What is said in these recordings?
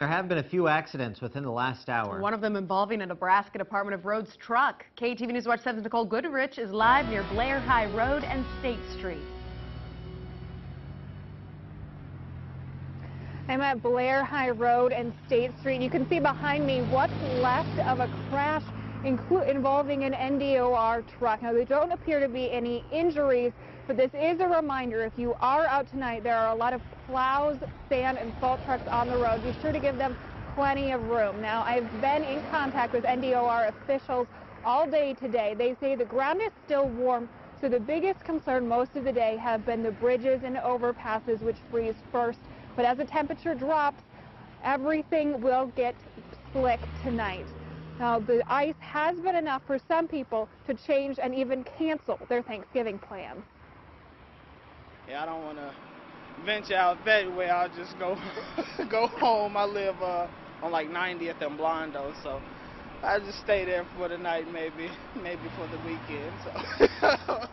There have been a few accidents within the last hour. One of them involving a Nebraska Department of Roads truck. KTV News Watch 7's Nicole Goodrich is live near Blair High Road and State Street. I'm at Blair High Road and State Street. You can see behind me what's left of a crash involving an NDOR truck. Now, there don't appear to be any injuries, but this is a reminder, if you are out tonight, there are a lot of plows, sand, and salt trucks on the road. Be sure to give them plenty of room. Now, I've been in contact with NDOR officials all day today. They say the ground is still warm, so the biggest concern most of the day have been the bridges and overpasses, which freeze first. But as the temperature drops, everything will get slick tonight. Now, the ice has been enough for some people to change and even cancel their Thanksgiving plans. Yeah, I don't want to venture out that way. I'll just go home. I live on like 90th and Blondo, so I just stay there for the night, maybe for the weekend. So.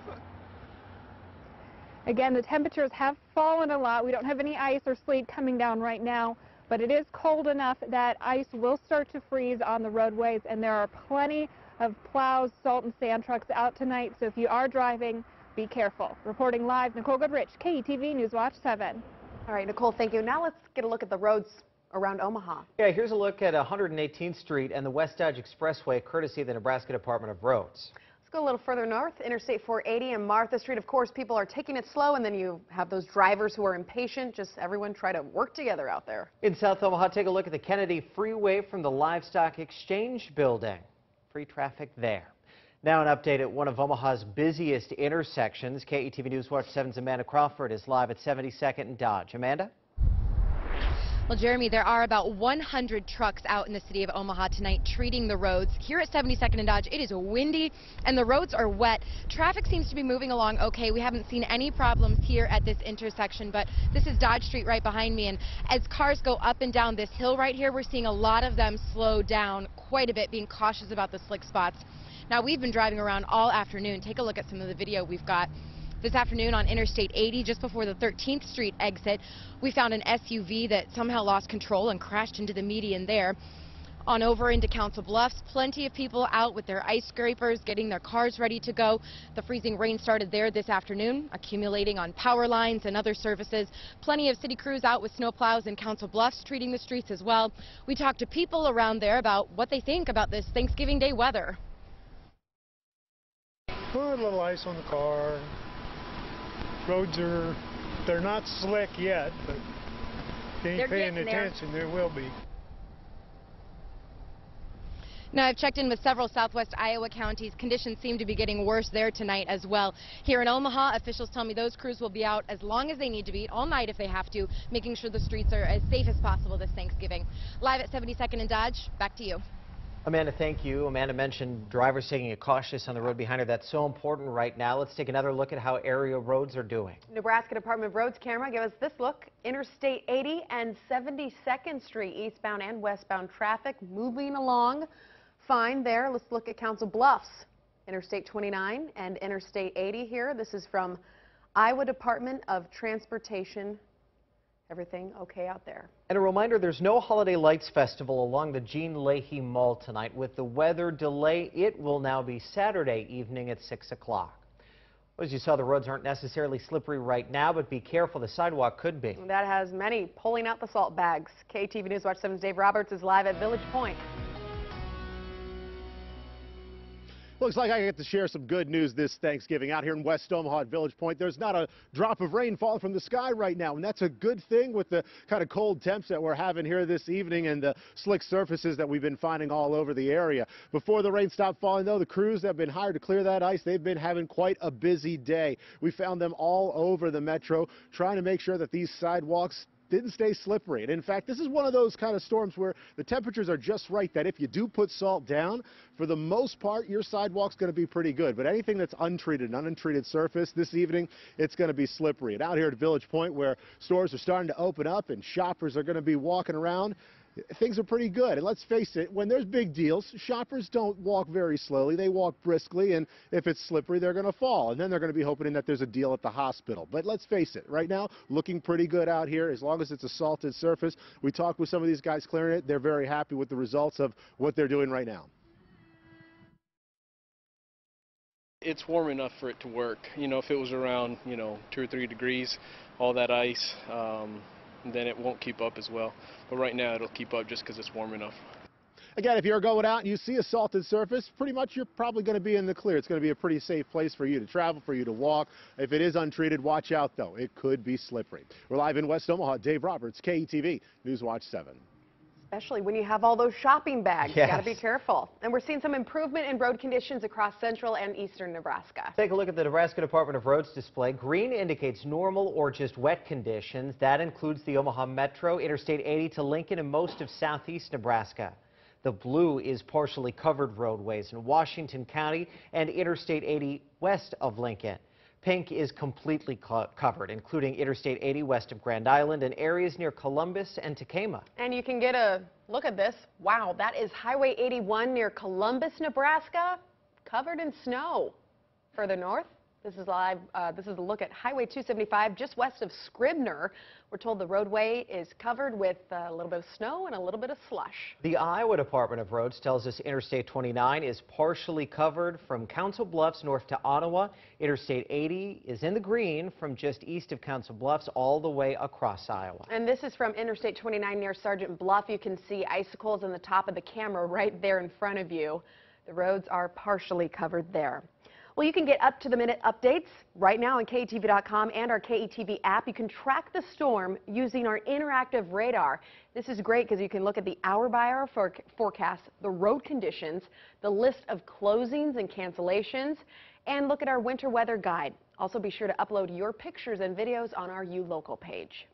Again, the temperatures have fallen a lot. We don't have any ice or sleet coming down right now, but it is cold enough that ice will start to freeze on the roadways, and there are plenty of plows, salt, and sand trucks out tonight, so if you are driving, be careful. Reporting live, Nicole Goodrich, KETV News Watch 7. All right, Nicole, thank you. Now let's get a look at the roads around Omaha. Yeah, here's a look at 118th Street and the West Dodge Expressway, courtesy of the Nebraska Department of Roads. Let's go a little further north, Interstate 480 and Martha Street. Of course, people are taking it slow, and then you have those drivers who are impatient. Just everyone try to work together out there. In South Omaha, take a look at the Kennedy Freeway from the Livestock Exchange Building. Free traffic there. Now an update at one of Omaha's busiest intersections. KETV News Watch 7's Amanda Crawford is live at 72nd and Dodge. Amanda? Well, Jeremy, there are about 100 trucks out in the city of Omaha tonight treating the roads. Here at 72nd and Dodge, it is windy and the roads are wet. Traffic seems to be moving along okay. We haven't seen any problems here at this intersection, but this is Dodge Street right behind me, and as cars go up and down this hill right here, we're seeing a lot of them slow down quite a bit, being cautious about the slick spots. Now, we've been driving around all afternoon. Take a look at some of the video we've got. This afternoon on Interstate 80, just before the 13th Street exit, we found an SUV that somehow lost control and crashed into the median there. On over into Council Bluffs, plenty of people out with their ice scrapers, getting their cars ready to go. The freezing rain started there this afternoon, accumulating on power lines and other services. Plenty of city crews out with snowplows in Council Bluffs treating the streets as well. We talked to people around there about what they think about this Thanksgiving Day weather. Put a little ice on the car. Roads they're not slick yet, but if you ain't paying attention, there will be. Now, I've checked in with several southwest Iowa counties. Conditions seem to be getting worse there tonight as well. Here in Omaha, officials tell me those crews will be out as long as they need to be, all night if they have to, making sure the streets are as safe as possible this Thanksgiving. Live at 72nd and Dodge, back to you. Amanda, thank you. Amanda mentioned drivers taking it cautious on the road behind her. That's so important right now. Let's take another look at how area roads are doing. Nebraska Department of Roads camera give us this look. Interstate 80 and 72nd Street, eastbound and westbound traffic moving along fine there. Let's look at Council Bluffs, Interstate 29 and Interstate 80 here. This is from Iowa Department of Transportation. Everything okay out there. And a reminder, there's no Holiday Lights Festival along the Jean Leahy Mall tonight. With the weather delay, it will now be Saturday evening at 6 o'clock. As you saw, the roads aren't necessarily slippery right now, but be careful, the sidewalk could be. That has many pulling out the salt bags. KTV News Watch 7's Dave Roberts is live at Village Point. Looks like I get to share some good news this Thanksgiving out here in West Omaha at Village Point. There's not a drop of rain falling from the sky right now, and that's a good thing with the kind of cold temps that we're having here this evening and the slick surfaces that we've been finding all over the area. Before the rain stopped falling, though, the crews that have been hired to clear that ice, they've been having quite a busy day. We found them all over the metro trying to make sure that these sidewalks didn't stay slippery. And in fact, this is one of those kind of storms where the temperatures are just right that if you do put salt down, for the most part, your sidewalk's going to be pretty good. But anything that's untreated, an untreated surface this evening, it's going to be slippery. And out here at Village Point, where stores are starting to open up and shoppers are going to be walking around, things are pretty good. And let's face it, when there's big deals, shoppers don't walk very slowly. They walk briskly, and if it's slippery, they're going to fall. And then they're going to be hoping that there's a deal at the hospital. But let's face it, right now, looking pretty good out here. As long as it's a salted surface, we talked with some of these guys clearing it. They're very happy with the results of what they're doing right now. It's warm enough for it to work. You know, if it was around, 2 or 3 degrees, all that ice, then it won't keep up as well. But right now it'll keep up just because it's warm enough. Again, if you're going out and you see a salted surface, pretty much you're probably going to be in the clear. It's going to be a pretty safe place for you to travel, for you to walk. If it is untreated, watch out, though. It could be slippery. We're live in West Omaha. Dave Roberts, KETV Newswatch 7. Especially when you have all those shopping bags. Yes. You got to be careful. And we're seeing some improvement in road conditions across central and eastern Nebraska. Take a look at the Nebraska Department of Roads display. Green indicates normal or just wet conditions. That includes the Omaha Metro, Interstate 80 to Lincoln, and most of southeast Nebraska. The blue is partially covered roadways in Washington County and Interstate 80 west of Lincoln. Pink is completely covered, including Interstate 80 west of Grand Island and areas near Columbus and Tacoma. And you can get a look at this. Wow, that is Highway 81 near Columbus, Nebraska, covered in snow. Further north, this is live. This is a look at Highway 275 just west of Scribner. We're told the roadway is covered with a little bit of snow and a little bit of slush. The Iowa Department of Roads tells us Interstate 29 is partially covered from Council Bluffs north to Ottawa. Interstate 80 is in the green from just east of Council Bluffs all the way across Iowa. And this is from Interstate 29 near Sergeant Bluff. You can see icicles on the top of the camera right there in front of you. The roads are partially covered there. Well, you can get up-to-the-minute updates right now on KETV.com and our KETV app. You can track the storm using our interactive radar. This is great because you can look at the hour-by-hour forecast, the road conditions, the list of closings and cancellations, and look at our winter weather guide. Also, be sure to upload your pictures and videos on our U Local page.